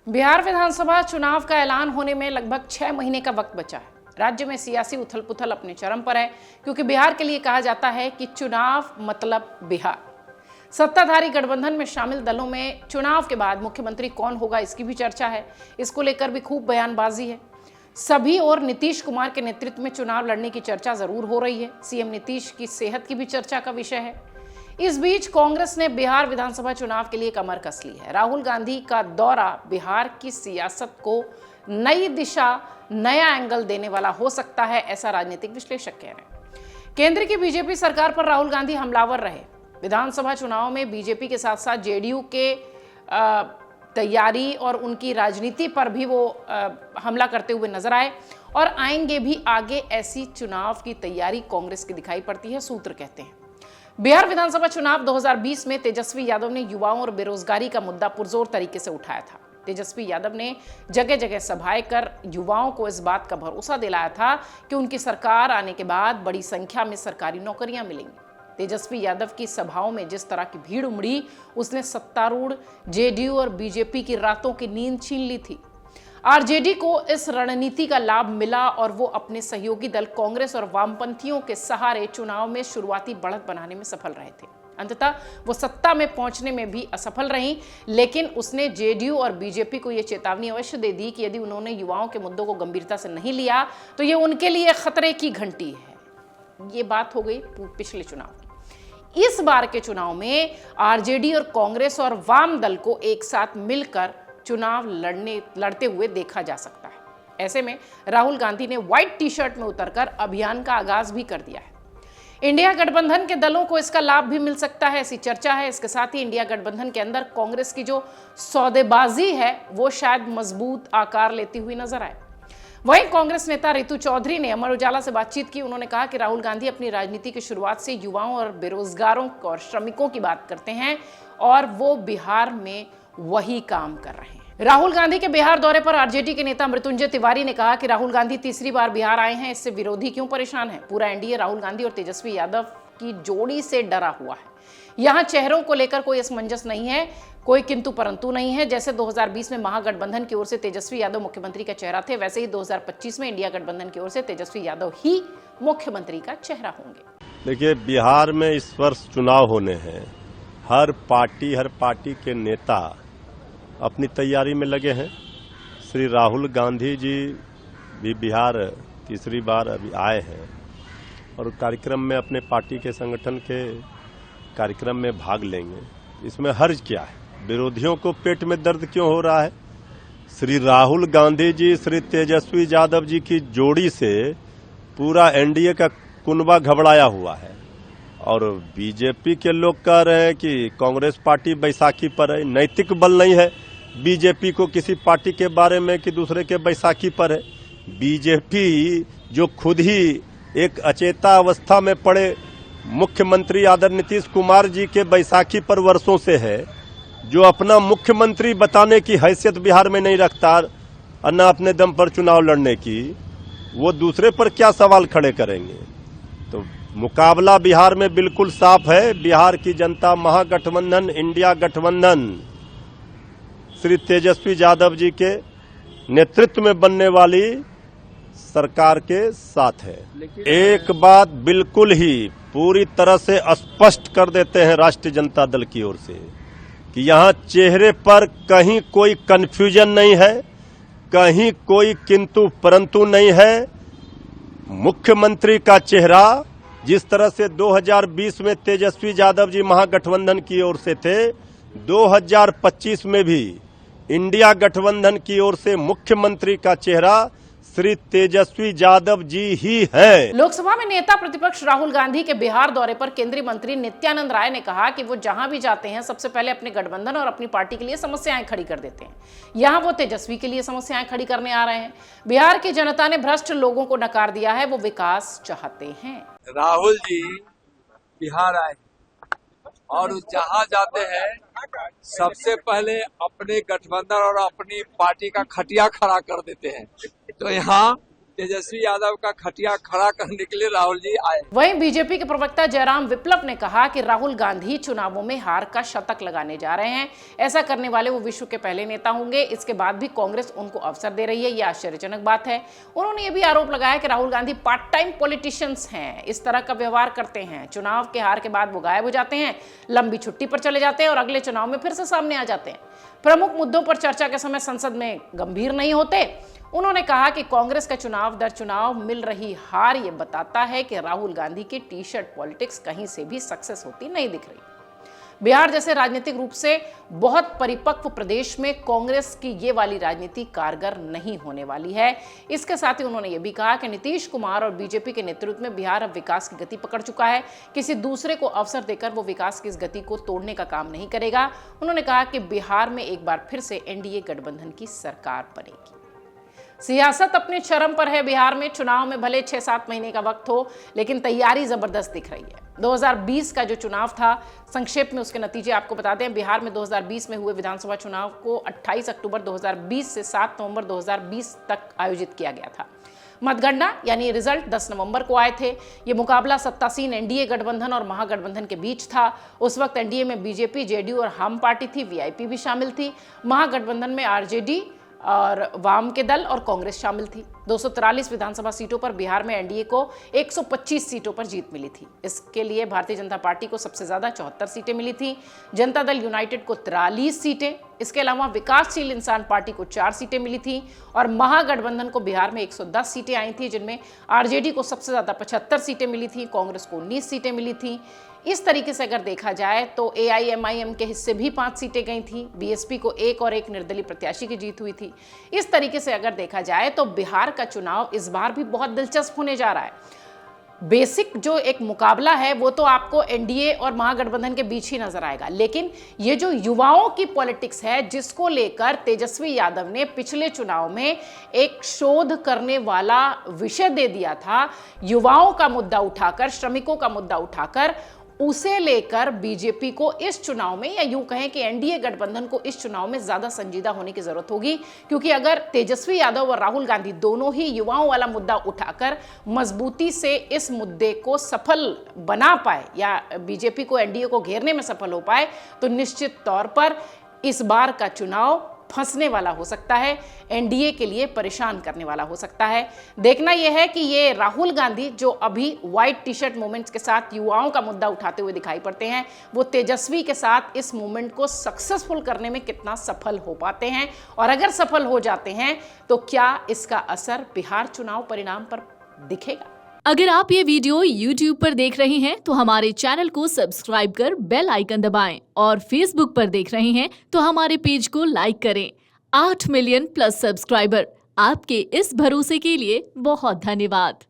बिहार विधानसभा चुनाव का ऐलान होने में लगभग 6 महीने का वक्त बचा है। राज्य में सियासी उथल पुथल अपने चरम पर है, क्योंकि बिहार के लिए कहा जाता है कि चुनाव मतलब बिहार। सत्ताधारी गठबंधन में शामिल दलों में चुनाव के बाद मुख्यमंत्री कौन होगा, इसकी भी चर्चा है। इसको लेकर भी खूब बयानबाजी है सभी। और नीतीश कुमार के नेतृत्व में चुनाव लड़ने की चर्चा जरूर हो रही है। सीएम नीतीश की सेहत की भी चर्चा का विषय है। इस बीच कांग्रेस ने बिहार विधानसभा चुनाव के लिए कमर कस ली है। राहुल गांधी का दौरा बिहार की सियासत को नई दिशा, नया एंगल देने वाला हो सकता है, ऐसा राजनीतिक विश्लेषक कह रहे हैं। केंद्र की बीजेपी सरकार पर राहुल गांधी हमलावर रहे। विधानसभा चुनाव में बीजेपी के साथ साथ जेडीयू के तैयारी और उनकी राजनीति पर भी वो हमला करते हुए नजर आए और आएंगे भी आगे। ऐसी चुनाव की तैयारी कांग्रेस की दिखाई पड़ती है, सूत्र कहते हैं। बिहार विधानसभा चुनाव 2020 में तेजस्वी यादव ने युवाओं और बेरोजगारी का मुद्दा पुरजोर तरीके से उठाया था। तेजस्वी यादव ने जगह जगह सभाएं कर युवाओं को इस बात का भरोसा दिलाया था कि उनकी सरकार आने के बाद बड़ी संख्या में सरकारी नौकरियां मिलेंगी। तेजस्वी यादव की सभाओं में जिस तरह की भीड़ उमड़ी, उसने सत्तारूढ़ जेडीयू और बीजेपी की रातों की नींद छीन ली थी। आरजेडी को इस रणनीति का लाभ मिला और वो अपने सहयोगी दल कांग्रेस और वामपंथियों के सहारे चुनाव में शुरुआती बढ़त बनाने में सफल रहे थे। अंततः वो सत्ता में पहुंचने में भी असफल रहीं, लेकिन उसने जेडीयू और बीजेपी को यह चेतावनी अवश्य दे दी कि यदि उन्होंने युवाओं के मुद्दों को गंभीरता से नहीं लिया तो ये उनके लिए खतरे की घंटी है। ये बात हो गई पिछले चुनाव की। इस बार के चुनाव में आरजेडी और कांग्रेस और वाम दल को एक साथ मिलकर चुनाव लड़ते हुए देखा जा सकता है। ऐसे में राहुल गांधी ने व्हाइट टी शर्ट में उतरकर अभियान का आगाज भी कर दिया है। इंडिया गठबंधन के दलों को इसका लाभ भी मिल सकता है, ऐसी चर्चा है। इसके साथ ही इंडिया गठबंधन के अंदर कांग्रेस की जो सौदेबाजी है वो शायद मजबूत आकार लेती हुई नजर आए। वहीं कांग्रेस नेता रितु चौधरी ने अमर उजाला से बातचीत की। उन्होंने कहा कि राहुल गांधी अपनी राजनीति की शुरुआत से युवाओं और बेरोजगारों और श्रमिकों की बात करते हैं और वो बिहार में वही काम कर रहे हैं। राहुल गांधी के बिहार दौरे पर आरजेडी के नेता मृत्युंजय तिवारी ने कहा कि राहुल गांधी तीसरी बार बिहार आए हैं, इससे विरोधी क्यों परेशान है। पूरा एनडीए राहुल गांधी और तेजस्वी यादव की जोड़ी से डरा हुआ है। यहां चेहरों को लेकर कोई असमंजस नहीं है, कोई किंतु परंतु नहीं है। जैसे 2020 में महागठबंधन की ओर से तेजस्वी यादव मुख्यमंत्री का चेहरा थे, वैसे ही 2025 में इंडिया गठबंधन की ओर से तेजस्वी यादव ही मुख्यमंत्री का चेहरा होंगे। देखिए, बिहार में इस वर्ष चुनाव होने हैं। हर पार्टी के नेता अपनी तैयारी में लगे हैं। श्री राहुल गांधी जी भी बिहार तीसरी बार अभी आए हैं और कार्यक्रम में अपने पार्टी के संगठन के कार्यक्रम में भाग लेंगे। इसमें हर्ज क्या है? विरोधियों को पेट में दर्द क्यों हो रहा है? श्री राहुल गांधी जी, श्री तेजस्वी यादव जी की जोड़ी से पूरा एनडीए का कुनबा घबराया हुआ है और बीजेपी के लोग कह रहे हैं कि कांग्रेस पार्टी बैसाखी पर है। नैतिक बल नहीं है बीजेपी को किसी पार्टी के बारे में कि दूसरे के बैसाखी पर है। बीजेपी जो खुद ही एक अचेता अवस्था में पड़े मुख्यमंत्री आदरणीय नीतीश कुमार जी के बैसाखी पर वर्षों से है, जो अपना मुख्यमंत्री बताने की हैसियत बिहार में नहीं रखता और न अपने दम पर चुनाव लड़ने की, वो दूसरे पर क्या सवाल खड़े करेंगे। तो मुकाबला बिहार में बिल्कुल साफ है। बिहार की जनता महागठबंधन, इंडिया गठबंधन श्री तेजस्वी यादव जी के नेतृत्व में बनने वाली सरकार के साथ है। एक बात बिल्कुल ही पूरी तरह से स्पष्ट कर देते हैं राष्ट्रीय जनता दल की ओर से कि यहां चेहरे पर कहीं कोई कंफ्यूजन नहीं है, कहीं कोई किंतु परंतु नहीं है। मुख्यमंत्री का चेहरा जिस तरह से 2020 में तेजस्वी यादव जी महागठबंधन की ओर से थे, 2025 में भी इंडिया गठबंधन की ओर से मुख्यमंत्री का चेहरा श्री तेजस्वी यादव जी ही हैं। लोकसभा में नेता प्रतिपक्ष राहुल गांधी के बिहार दौरे पर केंद्रीय मंत्री नित्यानंद राय ने कहा कि वो जहां भी जाते हैं सबसे पहले अपने गठबंधन और अपनी पार्टी के लिए समस्याएं खड़ी कर देते हैं। यहां वो तेजस्वी के लिए समस्याएं खड़ी करने आ रहे हैं। बिहार की जनता ने भ्रष्ट लोगों को नकार दिया है, वो विकास चाहते हैं। राहुल जी बिहार आए और जहां जाते हैं सबसे पहले अपने गठबंधन और अपनी पार्टी का खटिया खड़ा कर देते हैं। तो यहाँ तेजस्वी यादव का खटिया खड़ा करने के लिए राहुल जी आए। वहीं बीजेपी के प्रवक्ता जयराम विप्लव ने कहा कि राहुल गांधी चुनावों में हार का शतक लगाने जा रहे हैं। ऐसा करने वाले वो विश्व के पहले नेता होंगे। इसके बाद भी कांग्रेस उनको अवसर दे रही है, यह आश्चर्यजनक बात है। उन्होंने ये भी आरोप लगाया कि Rahul Gandhi part time politicians हैं, इस तरह का व्यवहार करते हैं। चुनाव के हार के बाद वो गायब हो जाते हैं, लंबी छुट्टी पर चले जाते हैं और अगले चुनाव में फिर से सामने आ जाते हैं। प्रमुख मुद्दों पर चर्चा के समय संसद में गंभीर नहीं होते। उन्होंने कहा कि कांग्रेस का चुनाव दर चुनाव मिल रही हार ये बताता है कि राहुल गांधी की टी शर्ट पॉलिटिक्स कहीं से भी सक्सेस होती नहीं दिख रही। बिहार जैसे राजनीतिक रूप से बहुत परिपक्व प्रदेश में कांग्रेस की ये वाली राजनीति कारगर नहीं होने वाली है। इसके साथ ही उन्होंने ये भी कहा कि नीतीश कुमार और बीजेपी के नेतृत्व में बिहार अब विकास की गति पकड़ चुका है। किसी दूसरे को अवसर देकर वो विकास की इस गति को तोड़ने का काम नहीं करेगा। उन्होंने कहा कि बिहार में एक बार फिर से एनडीए गठबंधन की सरकार बनेगी। सियासत अपने चरम पर है। बिहार में चुनाव में भले 6-7 महीने का वक्त हो, लेकिन तैयारी जबरदस्त दिख रही है। 2020 का जो चुनाव था, संक्षेप में उसके नतीजे आपको बताते हैं। बिहार में 2020 में हुए विधानसभा चुनाव को 28 अक्टूबर 2020 से 7 नवंबर 2020 तक आयोजित किया गया था। मतगणना यानी रिजल्ट 10 नवंबर को आए थे। ये मुकाबला सत्तासीन एनडीए गठबंधन और महागठबंधन के बीच था। उस वक्त एनडीए में बीजेपी, जेडीयू और हम पार्टी थी, वीआईपी भी शामिल थी। महागठबंधन में आरजेडी और वाम के दल और कांग्रेस शामिल थी। 243 विधानसभा सीटों पर बिहार में एनडीए को 125 सीटों पर जीत मिली थी। इसके लिए भारतीय जनता पार्टी को सबसे ज्यादा 74 सीटें मिली थी, जनता दल यूनाइटेड को 43 सीटें, इसके अलावा विकासशील इंसान पार्टी को 4 सीटें मिली थी और महागठबंधन को बिहार में 110 सीटें आई थी, जिनमें आरजेडी को सबसे ज्यादा 75 सीटें मिली थी, कांग्रेस को 19 सीटें मिली थी। इस तरीके से अगर देखा जाए तो एआईएमआईएम के हिस्से भी 5 सीटें गई थी, बीएसपी को 1 और 1 निर्दलीय प्रत्याशी की जीत हुई थी। इस तरीके से अगर देखा जाए तो बिहार का चुनाव इस बार भी बहुत दिलचस्प होने जा रहा है। बेसिक जो एक मुकाबला है वो तो आपको एनडीए और महागठबंधन के बीच ही नजर आएगा, लेकिन ये जो युवाओं की पॉलिटिक्स है, जिसको लेकर तेजस्वी यादव ने पिछले चुनाव में एक शोध करने वाला विषय दे दिया था, युवाओं का मुद्दा उठाकर, श्रमिकों का मुद्दा उठाकर, उसे लेकर बीजेपी को इस चुनाव में, या यूं कहें कि एनडीए गठबंधन को इस चुनाव में ज्यादा संजीदा होने की जरूरत होगी। क्योंकि अगर तेजस्वी यादव और राहुल गांधी दोनों ही युवाओं वाला मुद्दा उठाकर मजबूती से इस मुद्दे को सफल बना पाए या बीजेपी को, एनडीए को घेरने में सफल हो पाए, तो निश्चित तौर पर इस बार का चुनाव फंसने वाला हो सकता है, एनडीए के लिए परेशान करने वाला हो सकता है। देखना यह है कि ये राहुल गांधी जो अभी व्हाइट टी शर्ट मूवमेंट्स के साथ युवाओं का मुद्दा उठाते हुए दिखाई पड़ते हैं, वो तेजस्वी के साथ इस मूवमेंट को सक्सेसफुल करने में कितना सफल हो पाते हैं, और अगर सफल हो जाते हैं तो क्या इसका असर बिहार चुनाव परिणाम पर दिखेगा। अगर आप ये वीडियो YouTube पर देख रहे हैं तो हमारे चैनल को सब्सक्राइब कर बेल आइकन दबाएं, और Facebook पर देख रहे हैं तो हमारे पेज को लाइक करें। 8 मिलियन प्लस सब्सक्राइबर, आपके इस भरोसे के लिए बहुत धन्यवाद।